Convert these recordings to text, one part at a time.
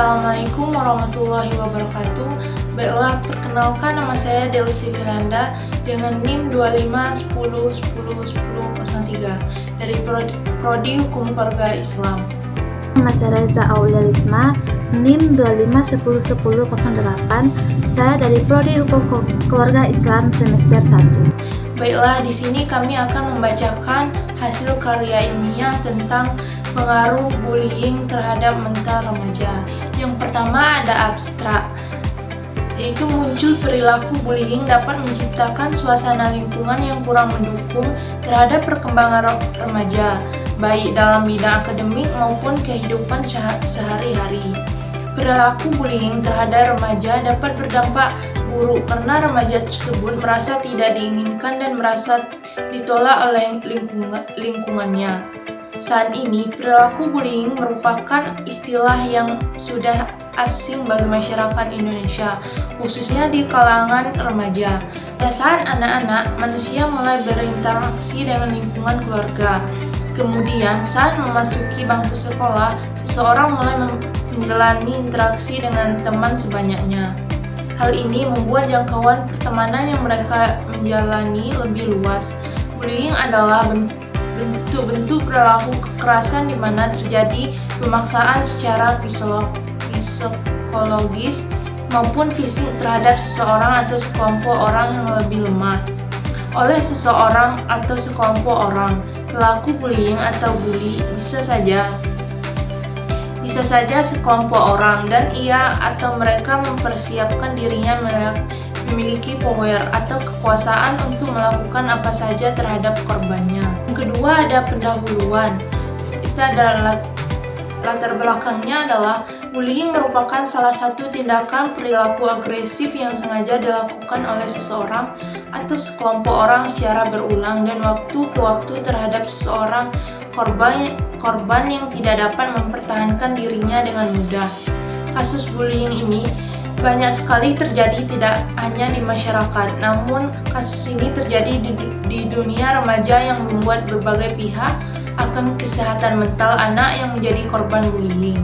Assalamualaikum warahmatullahi wabarakatuh. Baiklah, perkenalkan nama saya Delsi Firanda dengan NIM 2510101003 dari Prodi Hukum Keluarga Islam. Nama saya Reza Aulia Lisma, NIM 25101008. Saya dari Prodi Hukum Keluarga Islam semester 1. Baiklah, di sini kami akan membacakan hasil karya ilmiah tentang pengaruh bullying terhadap mental remaja. Yang pertama ada abstrak, yaitu muncul perilaku bullying dapat menciptakan suasana lingkungan yang kurang mendukung terhadap perkembangan remaja, baik dalam bidang akademik maupun kehidupan sehari-hari. Perilaku bullying terhadap remaja dapat berdampak buruk karena remaja tersebut merasa tidak diinginkan dan merasa ditolak oleh lingkungannya. Saat ini, perilaku bullying merupakan istilah yang sudah asing bagi masyarakat Indonesia, khususnya di kalangan remaja. Pada saat anak-anak, manusia mulai berinteraksi dengan lingkungan keluarga. Kemudian, saat memasuki bangku sekolah, seseorang mulai menjalani interaksi dengan teman sebanyaknya. Hal ini membuat jangkauan pertemanan yang mereka menjalani lebih luas. Bullying adalah bentuk-bentuk perilaku kekerasan di mana terjadi pemaksaan secara psikologis maupun fisik terhadap seseorang atau sekelompok orang yang lebih lemah oleh seseorang atau sekelompok orang. Pelaku bullying atau bully bisa saja sekelompok orang, dan ia atau mereka mempersiapkan dirinya memiliki power atau kekuasaan untuk melakukan apa saja terhadap korbannya. Yang kedua ada pendahuluan. Itu adalah latar belakangnya adalah bullying merupakan salah satu tindakan perilaku agresif yang sengaja dilakukan oleh seseorang atau sekelompok orang secara berulang dan waktu ke waktu terhadap seseorang korban yang tidak dapat mempertahankan dirinya dengan mudah. Kasus bullying ini banyak sekali terjadi tidak hanya di masyarakat, namun kasus ini terjadi di dunia remaja yang membuat berbagai pihak akan kesehatan mental anak yang menjadi korban bullying.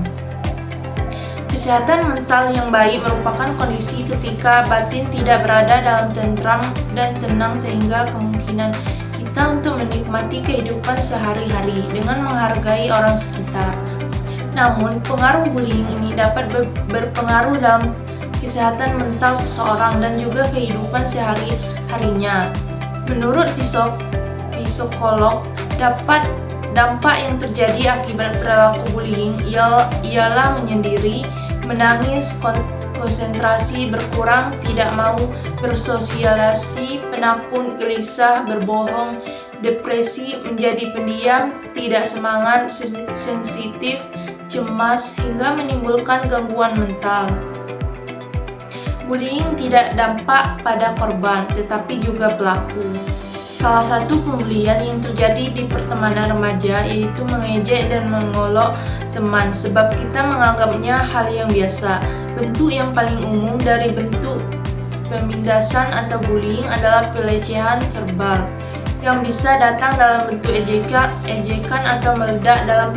Kesehatan mental yang baik merupakan kondisi ketika batin tidak berada dalam tentram dan tenang sehingga kemungkinan kita untuk menikmati kehidupan sehari-hari dengan menghargai orang sekitar. Namun, pengaruh bullying ini dapat berpengaruh dalam kesehatan mental seseorang dan juga kehidupan sehari-harinya. Menurut psikolog, dampak yang terjadi akibat perilaku bullying ialah menyendiri, menangis, konsentrasi berkurang, tidak mau bersosialisasi, penakut, gelisah, berbohong, depresi, menjadi pendiam, tidak semangat, sensitif, cemas, hingga menimbulkan gangguan mental. Bullying tidak dampak pada korban, tetapi juga pelaku. Salah satu pembulian yang terjadi di pertemanan remaja yaitu mengejek dan mengolok teman, sebab kita menganggapnya hal yang biasa. Bentuk yang paling umum dari bentuk pemindasan atau bullying adalah pelecehan verbal, yang bisa datang dalam bentuk ejekan atau meledak dalam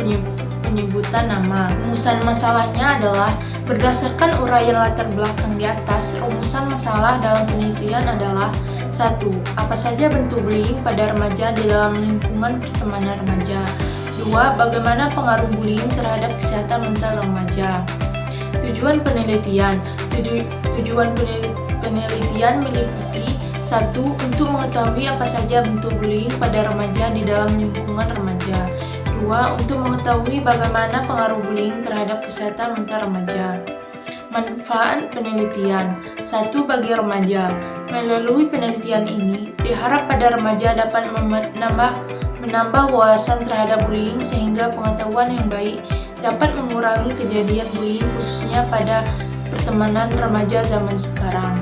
penyebutan nama. Rumusan masalahnya adalah berdasarkan uraian latar belakang di atas. Rumusan masalah dalam penelitian adalah 1. Apa saja bentuk bullying pada remaja di dalam lingkungan pertemanan remaja? 2. Bagaimana pengaruh bullying terhadap kesehatan mental remaja? Tujuan penelitian meliputi 1. Untuk mengetahui apa saja bentuk bullying pada remaja di dalam lingkungan remaja. 2. Untuk mengetahui bagaimana pengaruh bullying terhadap kesehatan mental remaja. Manfaat penelitian. 1. Bagi remaja. Melalui penelitian ini, diharap pada remaja dapat menambah wawasan terhadap bullying sehingga pengetahuan yang baik dapat mengurangi kejadian bullying khususnya pada pertemanan remaja zaman sekarang.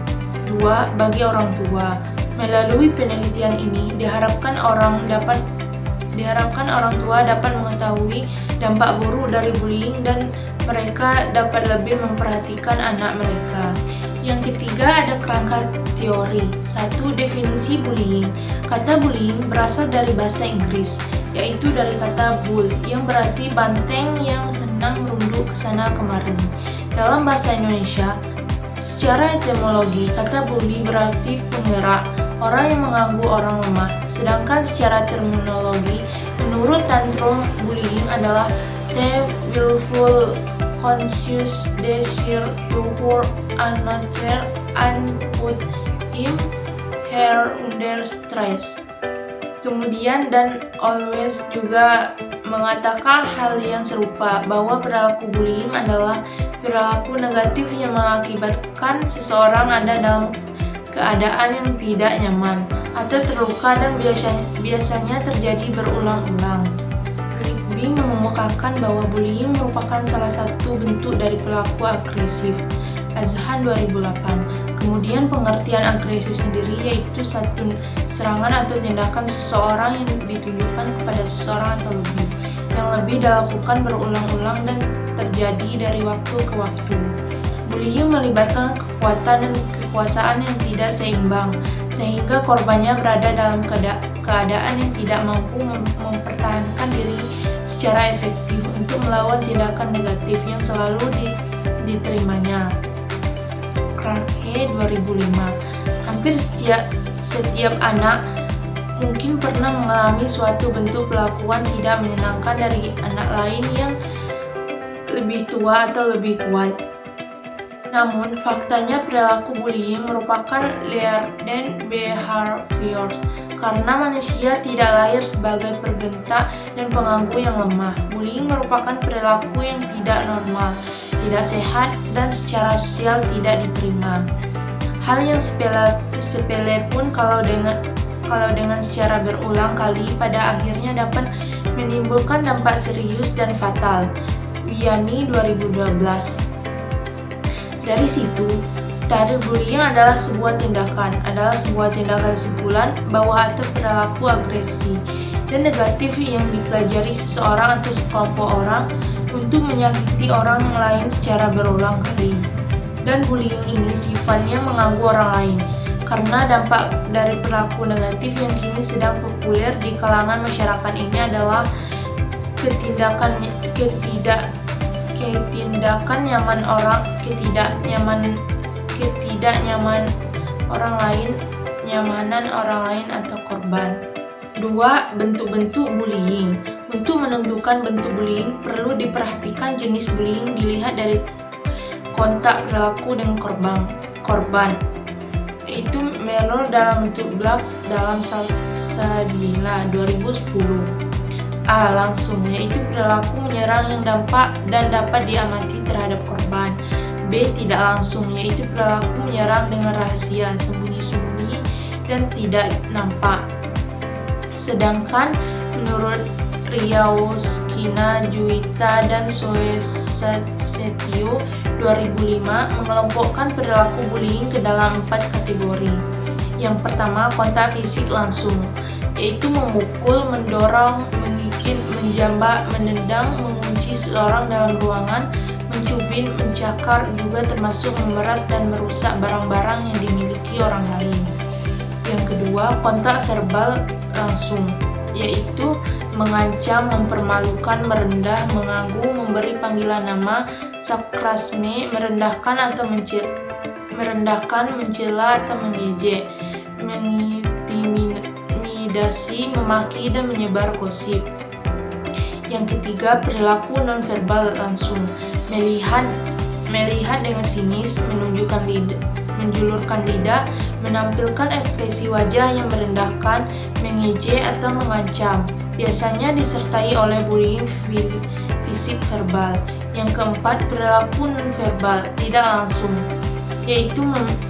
2. Bagi orang tua. Melalui penelitian ini, diharapkan orang tua dapat mengetahui dampak buruk dari bullying dan mereka dapat lebih memperhatikan anak mereka. Yang ketiga ada kerangka teori. 1. Definisi bullying. Kata bullying berasal dari bahasa Inggris yaitu dari kata bull yang berarti banteng yang senang merunduk ke sana kemari. Dalam bahasa Indonesia, secara etimologi kata bully berarti penggerak, orang yang mengganggu orang lemah. Sedangkan secara terminologi, menurut tantrum, bullying adalah the willful conscious desire to hurt another and put him her under stress. Kemudian dan always juga mengatakan hal yang serupa, bahwa perilaku bullying adalah perilaku negatif yang mengakibatkan seseorang ada dalam keadaan yang tidak nyaman atau terluka dan biasanya terjadi berulang-ulang. Rigby mengemukakan bahwa bullying merupakan salah satu bentuk dari perilaku agresif. Azhan 2008. Kemudian pengertian agresif sendiri yaitu satu serangan atau tindakan seseorang yang ditujukan kepada seseorang atau lebih, yang lebih dilakukan berulang-ulang dan terjadi dari waktu ke waktu. Bullying melibatkan kekuatan dan kekuasaan yang tidak seimbang, sehingga korbannya berada dalam keadaan yang tidak mampu mempertahankan diri secara efektif untuk melawan tindakan negatif yang selalu diterimanya. Clarke 2005. Hampir setiap anak mungkin pernah mengalami suatu bentuk perlakuan tidak menyenangkan dari anak lain yang lebih tua atau lebih kuat. Namun, faktanya perilaku bullying merupakan learned behavior karena manusia tidak lahir sebagai pergentak dan pengganggu yang lemah. Bullying merupakan perilaku yang tidak normal, tidak sehat, dan secara sosial tidak diterima. Hal yang sepele pun kalau dengan secara berulang kali pada akhirnya dapat menimbulkan dampak serius dan fatal. Wiani 2012. Dari situ, tadi bullying adalah sebuah tindakan kesimpulan bahwa ada perilaku agresi dan negatif yang dipelajari seseorang atau sekelompok orang untuk menyakiti orang lain secara berulang kali. Dan bullying ini sifatnya mengganggu orang lain, karena dampak dari perilaku negatif yang kini sedang populer di kalangan masyarakat ini adalah nyamanan orang lain atau korban. 2. Bentuk-bentuk bullying. Untuk menentukan bentuk bullying, perlu diperhatikan jenis bullying dilihat dari kontak perilaku dengan korban, yaitu mirror dalam bentuk blocks dalam Salsabila 2010. A. Langsung, yaitu perilaku menyerang yang dapat diamati terhadap korban. B. Tidak langsung, yaitu perilaku menyerang dengan rahasia, sembunyi-sembunyi, dan tidak nampak. Sedangkan menurut Riyauskina, Juwita, dan Soesetio 2005 mengelompokkan perilaku bullying ke dalam 4 kategori. Yang pertama, kontak fisik langsung, yaitu memukul, mendorong, menggigit, menjambak, menendang, mengunci seseorang dalam ruangan, mencubit, mencakar, juga termasuk memeras dan merusak barang-barang yang dimiliki orang lain. Yang kedua, kontak verbal langsung, yaitu mengancam, mempermalukan, merendah, mengganggu, memberi panggilan nama, sarkasme, merendahkan, mencela atau mengejek, mengintimidasi, memaki, dan menyebar gosip. Yang ketiga, perilaku nonverbal langsung, melihat dengan sinis, menjulurkan lidah, menampilkan ekspresi wajah yang merendahkan, mengejek atau mengancam. Biasanya disertai oleh bullying fisik verbal. Yang keempat, perilaku nonverbal tidak langsung, yaitu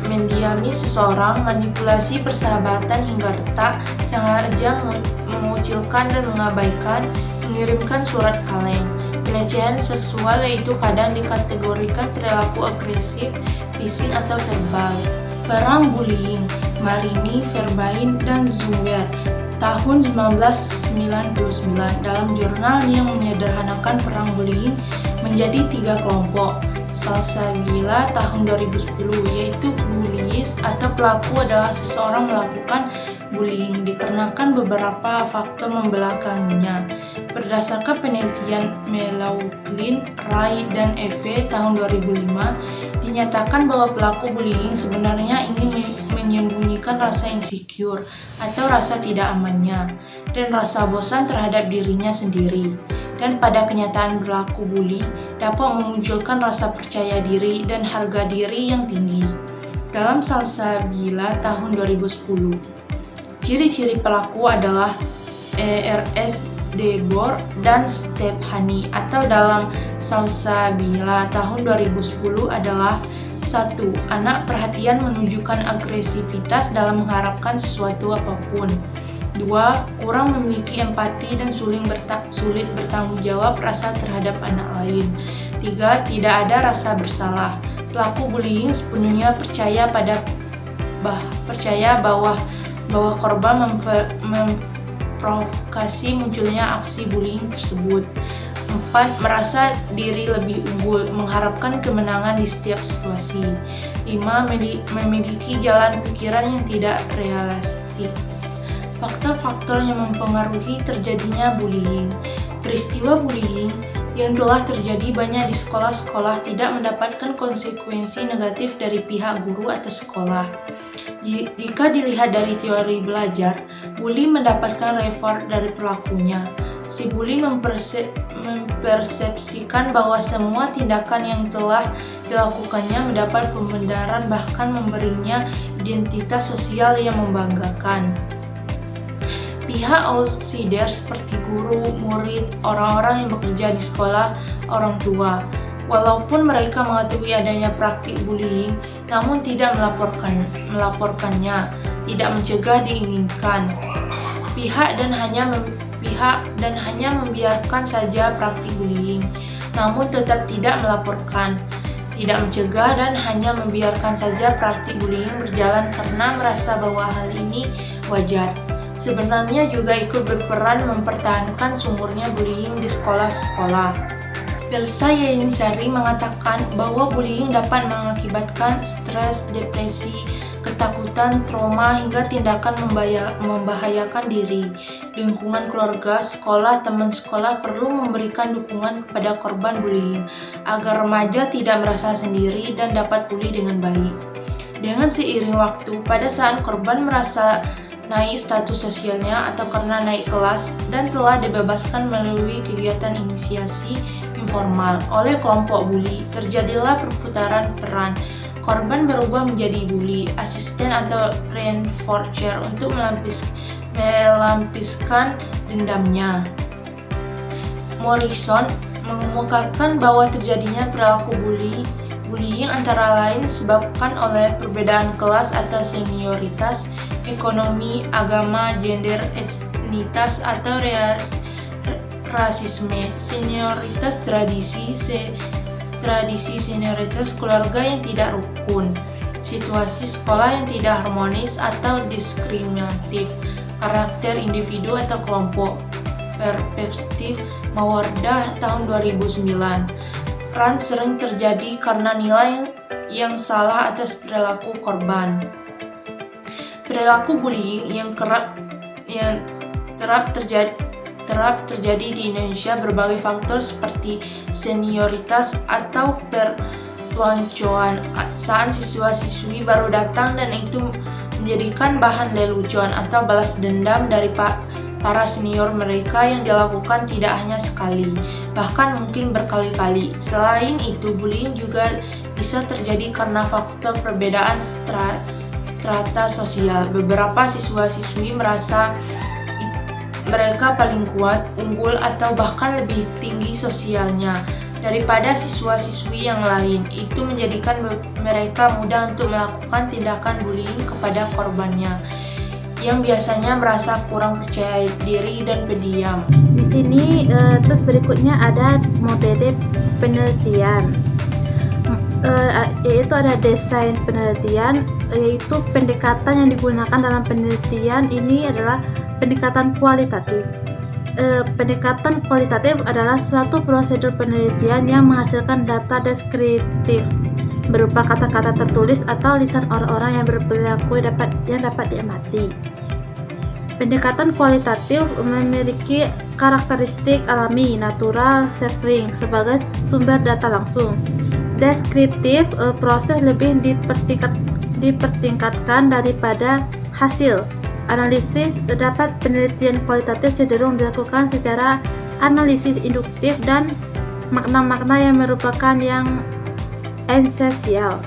mendiami seseorang, manipulasi persahabatan hingga retak, sengaja mengucilkan dan mengabaikan, mengirimkan surat kaleng. Pelecehan seksual yaitu kadang dikategorikan perilaku agresif, fisik atau verbal. Perang bullying, Marini, Verbain, dan Zuber tahun 1999 dalam jurnal yang menyederhanakan perang bullying menjadi 3 kelompok. Salsabila tahun 2010, yaitu bullies atau pelaku adalah seseorang melakukan bullying dikarenakan beberapa faktor membelakanginya. Berdasarkan penelitian Melaughlin, Ray, dan Eve tahun 2005, dinyatakan bahwa pelaku bullying sebenarnya ingin menyembunyikan rasa insecure atau rasa tidak amannya dan rasa bosan terhadap dirinya sendiri. Dan pada kenyataan berlaku bully dapat memunculkan rasa percaya diri dan harga diri yang tinggi. Dalam Salsabila tahun 2010, ciri-ciri pelaku adalah E.R.S. Debor dan Stephanie, atau dalam Salsabila tahun 2010 adalah 1. Anak perhatian menunjukkan agresivitas dalam mengharapkan sesuatu apapun. 2. Kurang memiliki empati dan sulit bertanggung jawab rasa terhadap anak lain. 3. Tidak ada rasa bersalah. Pelaku bullying sepenuhnya percaya bahwa korban memprovokasi munculnya aksi bullying tersebut. 4. Merasa diri lebih unggul, mengharapkan kemenangan di setiap situasi. 5. Memiliki jalan pikiran yang tidak realistik. Faktor-faktor yang mempengaruhi terjadinya bullying. Peristiwa bullying yang telah terjadi banyak di sekolah-sekolah tidak mendapatkan konsekuensi negatif dari pihak guru atau sekolah. Jika dilihat dari teori belajar, bully mendapatkan reward dari pelakunya. Si bully mempersepsikan bahwa semua tindakan yang telah dilakukannya mendapat pembenaran, bahkan memberinya identitas sosial yang membanggakan. Pihak outsider seperti guru, murid, orang-orang yang bekerja di sekolah, orang tua, walaupun mereka mengetahui adanya praktik bullying, namun tidak melaporkannya, tidak mencegah diinginkan. Pihak dan hanya membiarkan saja praktik bullying, namun tetap tidak melaporkan, tidak mencegah dan hanya membiarkan saja praktik bullying berjalan karena merasa bahwa hal ini wajar. Sebenarnya juga ikut berperan mempertahankan sumurnya bullying di sekolah-sekolah. Belsa Yenisari mengatakan bahwa bullying dapat mengakibatkan stres, depresi, ketakutan, trauma, hingga tindakan membahayakan diri. Lingkungan keluarga, sekolah, teman sekolah perlu memberikan dukungan kepada korban bullying agar remaja tidak merasa sendiri dan dapat pulih dengan baik. Dengan seiring waktu, pada saat korban merasa naik status sosialnya atau karena naik kelas dan telah dibebaskan melalui kegiatan inisiasi informal oleh kelompok bully, terjadilah perputaran peran. Korban berubah menjadi bully, asisten atau reinforcer untuk melampiskan dendamnya. Morrison mengemukakan bahwa terjadinya perilaku bullying antara lain disebabkan oleh perbedaan kelas atau senioritas, ekonomi, agama, gender, etnitas, atau rasisme, senioritas tradisi, senioritas keluarga yang tidak rukun, situasi sekolah yang tidak harmonis atau diskriminatif, karakter individu atau kelompok. Perspektif Mawardah tahun 2009. Ran sering terjadi karena nilai yang salah atas perilaku korban. Perilaku bullying yang kerap terjadi di Indonesia berbagai faktor seperti senioritas atau perpeloncoan saat siswa-siswi baru datang, dan itu menjadikan bahan lelucon atau balas dendam dari para senior mereka yang dilakukan tidak hanya sekali, bahkan mungkin berkali-kali. Selain itu, bullying juga bisa terjadi karena faktor perbedaan strata sosial. Beberapa siswa-siswi merasa mereka paling kuat, unggul, atau bahkan lebih tinggi sosialnya daripada siswa-siswi yang lain. Itu menjadikan mereka mudah untuk melakukan tindakan bullying kepada korbannya, yang biasanya merasa kurang percaya diri dan pendiam. Di sini terus berikutnya ada metode penelitian, yaitu ada desain penelitian, yaitu pendekatan yang digunakan dalam penelitian ini adalah pendekatan kualitatif. Pendekatan kualitatif adalah suatu prosedur penelitian yang menghasilkan data deskriptif berupa kata-kata tertulis atau lisan orang-orang yang berperilaku yang dapat diamati. Pendekatan kualitatif memiliki karakteristik alami, natural setting sebagai sumber data langsung. Deskriptif, proses lebih dipertingkatkan daripada hasil. Analisis dapat penelitian kualitatif cenderung dilakukan secara analisis induktif dan makna-makna yang merupakan yang esensial.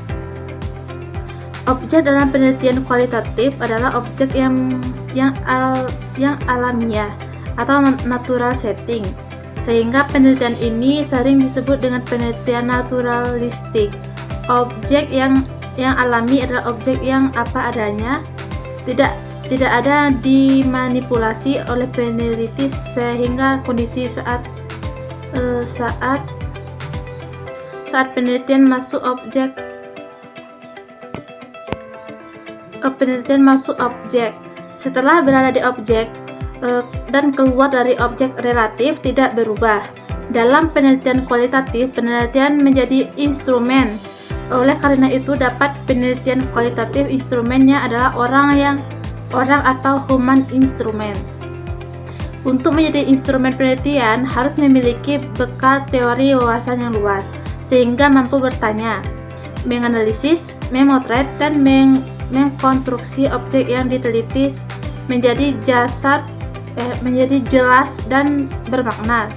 Objek dalam penelitian kualitatif adalah objek yang alamiah atau natural setting, sehingga penelitian ini sering disebut dengan penelitian naturalistik. Objek yang alami adalah objek yang apa adanya, tidak ada dimanipulasi oleh peneliti sehingga kondisi saat penelitian masuk objek. Setelah berada di objek dan keluar dari objek relatif tidak berubah. Dalam penelitian kualitatif, penelitian menjadi instrumen. Oleh karena itu, dapat penelitian kualitatif instrumennya adalah orang atau human instrument. Untuk menjadi instrumen penelitian harus memiliki bekal teori wawasan yang luas, sehingga mampu bertanya, menganalisis, memotret, dan mengkonstruksi objek yang diteliti menjadi jelas dan bermakna.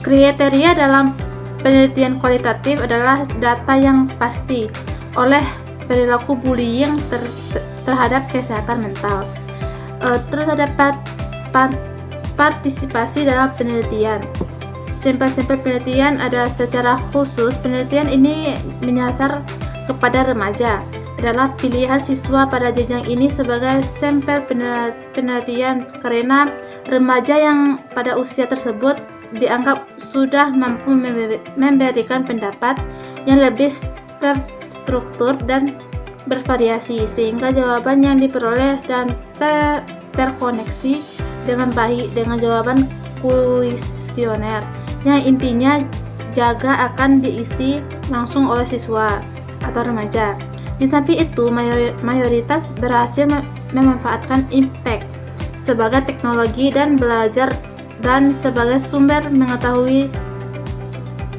Kriteria dalam penelitian kualitatif adalah data yang pasti oleh perilaku bullying terhadap kesehatan mental. Terus ada partisipasi dalam penelitian. Sampel-sampel penelitian ada secara khusus. Penelitian ini menyasar kepada remaja. Adalah pilihan siswa pada jenjang ini sebagai sampel penelitian karena remaja yang pada usia tersebut dianggap sudah mampu memberikan pendapat yang lebih terstruktur dan bervariasi, sehingga jawaban yang diperoleh dan terkoneksi dengan baik dengan jawaban kuesioner yang intinya juga akan diisi langsung oleh siswa atau remaja. Di samping itu, mayoritas berhasil memanfaatkan IPTEK sebagai teknologi dan belajar dan sebagai sumber mengetahui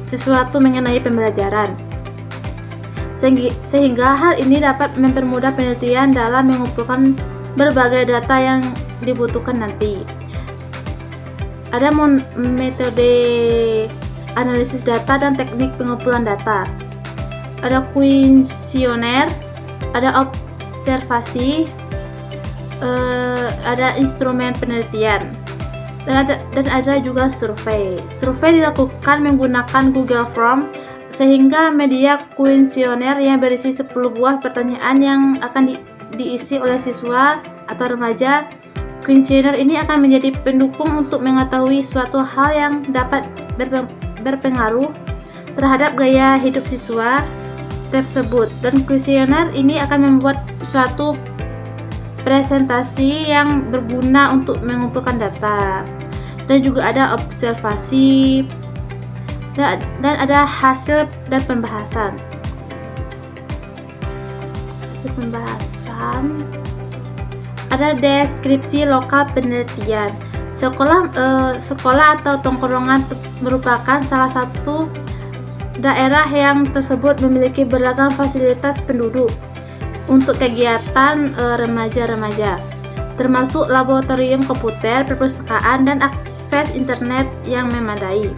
sesuatu mengenai pembelajaran. Sehingga hal ini dapat mempermudah penelitian dalam mengumpulkan berbagai data yang dibutuhkan nanti. Ada metode analisis data dan teknik pengumpulan data. Ada kuesioner, ada observasi, ada instrumen penelitian, dan ada juga survei. Survei dilakukan menggunakan Google Form, sehingga media kuesioner yang berisi 10 buah pertanyaan yang akan diisi oleh siswa atau remaja. Kuesioner ini akan menjadi pendukung untuk mengetahui suatu hal yang dapat berpengaruh terhadap gaya hidup siswa tersebut, dan kuesioner ini akan membuat suatu presentasi yang berguna untuk mengumpulkan data. Dan juga ada observasi dan ada hasil dan pembahasan. Ada deskripsi lokal penelitian. Sekolah atau tongkrongan merupakan salah satu daerah yang tersebut memiliki beragam fasilitas penduduk untuk kegiatan remaja-remaja, termasuk laboratorium komputer, perpustakaan, dan akses internet yang memadai.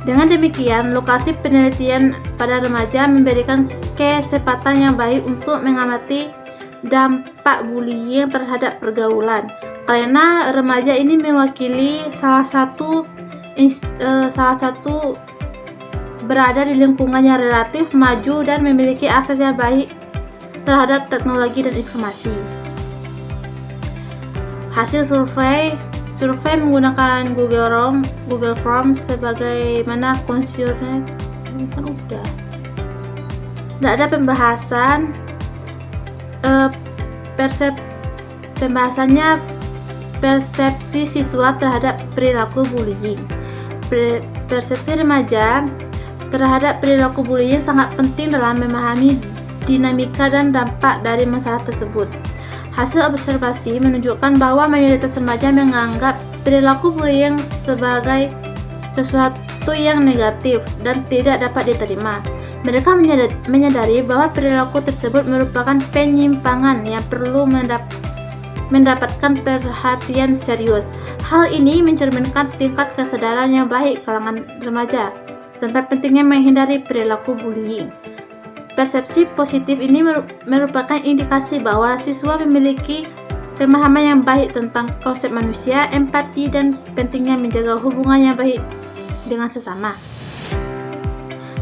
Dengan demikian, lokasi penelitian pada remaja memberikan kesempatan yang baik untuk mengamati dampak bullying terhadap pergaulan, karena remaja ini mewakili salah satu berada di lingkungan yang relatif maju dan memiliki akses yang baik terhadap teknologi dan informasi. Hasil survei menggunakan Google Form sebagaimana kuesioner. Ini kan udah. Tidak ada pembahasan. Pembahasannya persepsi siswa terhadap perilaku bullying. Persepsi remaja terhadap perilaku bullying sangat penting dalam memahami dinamika dan dampak dari masalah tersebut. Hasil observasi menunjukkan bahwa mayoritas remaja menganggap perilaku bullying sebagai sesuatu yang negatif dan tidak dapat diterima. Mereka menyadari bahwa perilaku tersebut merupakan penyimpangan yang perlu mendapatkan perhatian serius. Hal ini mencerminkan tingkat kesadaran yang baik kalangan remaja tentang pentingnya menghindari perilaku bullying. Persepsi positif ini merupakan indikasi bahwa siswa memiliki pemahaman yang baik tentang konsep manusia, empati, dan pentingnya menjaga hubungan yang baik dengan sesama.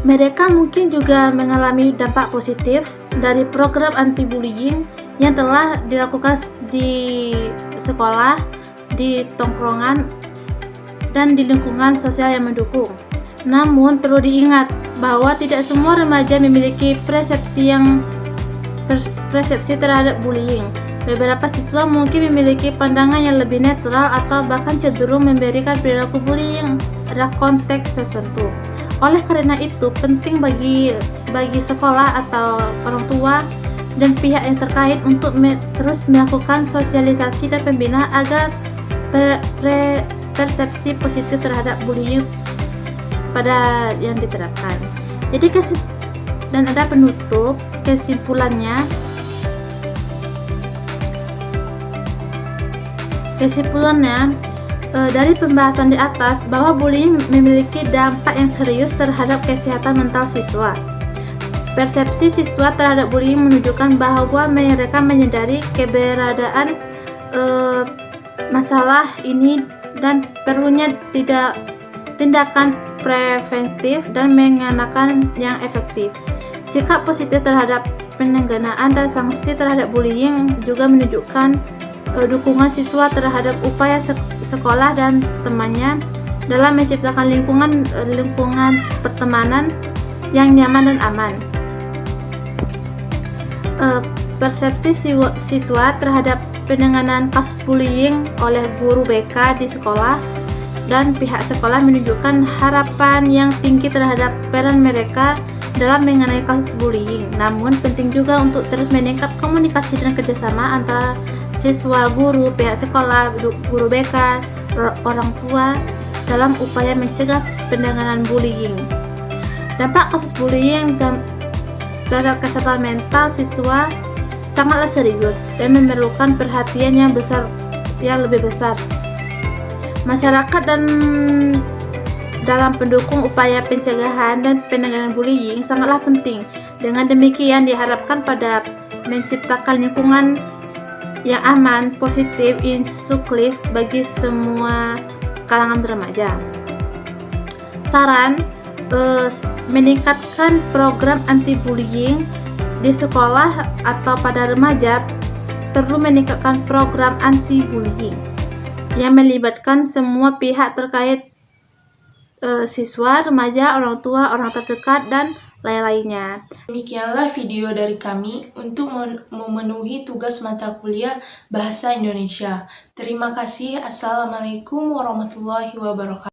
Mereka mungkin juga mengalami dampak positif dari program anti-bullying yang telah dilakukan di sekolah, di tongkrongan, dan di lingkungan sosial yang mendukung. Namun perlu diingat bahwa tidak semua remaja memiliki persepsi terhadap bullying. Beberapa siswa mungkin memiliki pandangan yang lebih netral atau bahkan cenderung memberikan perilaku bullying pada konteks tertentu. Oleh karena itu, penting bagi sekolah atau orang tua dan pihak yang terkait untuk terus melakukan sosialisasi dan pembinaan agar persepsi positif terhadap bullying pada yang diterapkan. Jadi dan ada penutup kesimpulannya dari pembahasan di atas bahwa bullying memiliki dampak yang serius terhadap kesehatan mental siswa. Persepsi siswa terhadap bullying menunjukkan bahwa mereka menyadari keberadaan masalah ini dan perlunya tindakan preventif dan mengenakan yang efektif. Sikap positif terhadap penengganaan dan sanksi terhadap bullying juga menunjukkan dukungan siswa terhadap upaya sekolah dan temannya dalam menciptakan lingkungan pertemanan yang nyaman dan aman. Persepsi siswa terhadap penanganan kasus bullying oleh guru BK di sekolah dan pihak sekolah menunjukkan harapan yang tinggi terhadap peran mereka dalam mengenai kasus bullying. Namun penting juga untuk terus meningkat komunikasi dan kerjasama antara siswa, guru, pihak sekolah, guru BK, orang tua dalam upaya mencegah penanganan bullying. Dampak kasus bullying terhadap kesehatan mental siswa sangatlah serius dan memerlukan perhatian yang lebih besar. Masyarakat dan dalam pendukung upaya pencegahan dan penanganan bullying sangatlah penting. Dengan demikian diharapkan pada menciptakan lingkungan yang aman, positif, inklusif bagi semua kalangan remaja. Saran meningkatkan program anti-bullying di sekolah atau pada remaja perlu meningkatkan program anti-bullying yang melibatkan semua pihak terkait, siswa, remaja, orang tua, orang terdekat, dan lain-lainnya. Demikianlah video dari kami untuk memenuhi tugas mata kuliah Bahasa Indonesia. Terima kasih. Assalamualaikum warahmatullahi wabarakatuh.